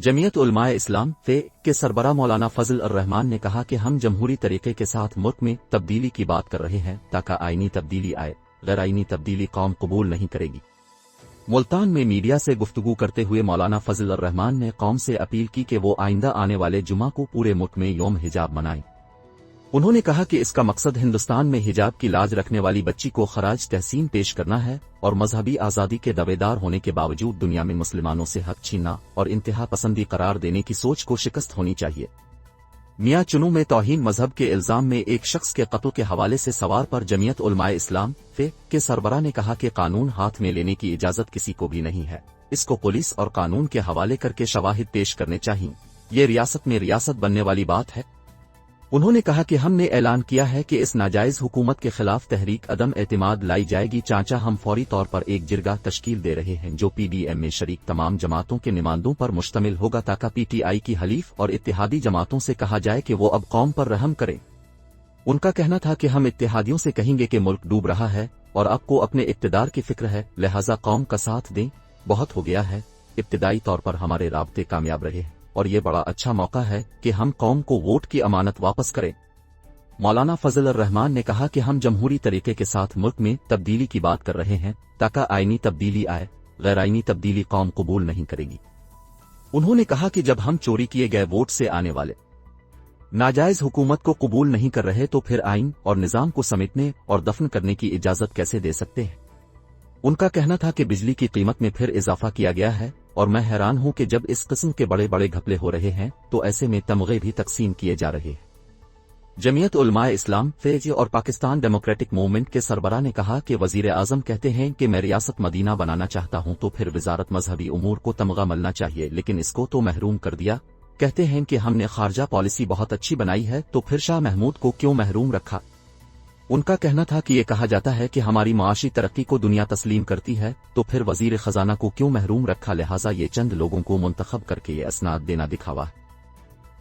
जमीयत उलमाए इस्लाम फे के सरबराह मौलाना फजल अर्रहमान ने कहा कि हम जमहूरी तरीके के साथ मुल्क में तब्दीली की बात कर रहे हैं ताकि आईनी तब्दीली आए, गैर आईनी तब्दीली कौम कबूल नहीं करेगी। मुल्तान में मीडिया से गुफ्तगू करते हुए मौलाना फजल अर्रहमान ने कौम से अपील की कि वो आइंदा आने वाले जुमा को पूरे मुल्क में यौम हिजाब मनाएं। उन्होंने कहा कि इसका मकसद हिंदुस्तान में हिजाब की लाज रखने वाली बच्ची को खराज तहसीन पेश करना है और मजहबी आज़ादी के दावेदार होने के बावजूद दुनिया में मुसलमानों से हक छीनना और इंतहा पसंदी करार देने की सोच को शिकस्त होनी चाहिए। मियां चुनू में तौहीन मजहब के इल्जाम में एक शख्स के कत्ल के हवाले से सवाल पर जमीयत उलमाए इस्लाम फे के सरबराह ने कहा कि कानून हाथ में लेने की इजाजत किसी को भी नहीं है, इसको पुलिस और कानून के हवाले करके शवाहिद पेश करने चाहिए। ये रियासत में रियासत बनने वाली बात है। उन्होंने कहा कि हमने ऐलान किया है कि इस नाजायज हुकूमत के खिलाफ तहरीक अदम एतमाद लाई जाएगी। चाचा हम फौरी तौर पर एक जिरगा तश्कील दे रहे हैं जो पीडीएम में शरीक तमाम जमातों के नुमाइंदों पर मुश्तमिल होगा ताकि पीटीआई की हलीफ और इत्तेहादी जमातों से कहा जाए कि वो अब कौम पर रहम करें। उनका कहना था कि हम इत्तेहादियों से कहेंगे कि मुल्क डूब रहा है और आपको अपने इक्तदार की फिक्र है, लिहाजा कौम का साथ दें, बहुत हो गया है। इब्तिदाई तौर पर हमारे राब्ते कामयाब रहे हैं और ये बड़ा अच्छा मौका है कि हम कौम को वोट की अमानत वापस करें। मौलाना फजल अर्रहमान ने कहा कि हम जमहूरी तरीके के साथ मुल्क में तब्दीली की बात कर रहे हैं ताकि आईनी तब्दीली आए, गैर आईनी तब्दीली कौम कबूल नहीं करेगी। उन्होंने कहा कि जब हम चोरी किए गए वोट से आने वाले नाजायज हुकूमत को कबूल नहीं कर रहे तो फिर आइन और निजाम को समेटने और दफन करने की इजाजत कैसे दे सकते हैं। उनका कहना था कि बिजली की कीमत में फिर इजाफा किया गया है और मैं हैरान हूं कि जब इस किस्म के बड़े बड़े घपले हो रहे हैं तो ऐसे में तमगे भी तकसीम किए जा रहे हैं। जमीयत उलमाए इस्लाम फेज और पाकिस्तान डेमोक्रेटिक मूवमेंट के सरबराह ने कहा कि वजीर आजम कहते हैं कि मैं रियासत मदीना बनाना चाहता हूं तो फिर वजारत मजहबी उमूर को तमगा मिलना चाहिए, लेकिन इसको तो महरूम कर दिया। कहते हैं कि हमने खारजा पॉलिसी बहुत अच्छी बनाई है तो फिर शाह महमूद को क्यों महरूम रखा। उनका कहना था कि ये कहा जाता है कि हमारी माशी तरक्की को दुनिया तस्लीम करती है तो फिर वजीर खजाना को क्यों महरूम रखा, लिहाजा ये चंद लोगों को मुंतखब करके ये असनाद देना दिखावा है।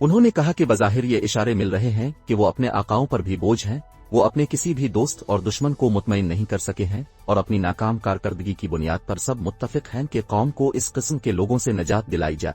उन्होंने कहा कि बज़ाहिर ये इशारे मिल रहे हैं कि वो अपने आकाओं पर भी बोझ हैं, वो अपने किसी भी दोस्त और दुश्मन को मुतमईन नहीं कर सके हैं और अपनी नाकाम कारकर्दगी की बुनियाद पर सब मुत्तफिक हैं कि कौम को इस किस्म के लोगों से निजात दिलाई जाए।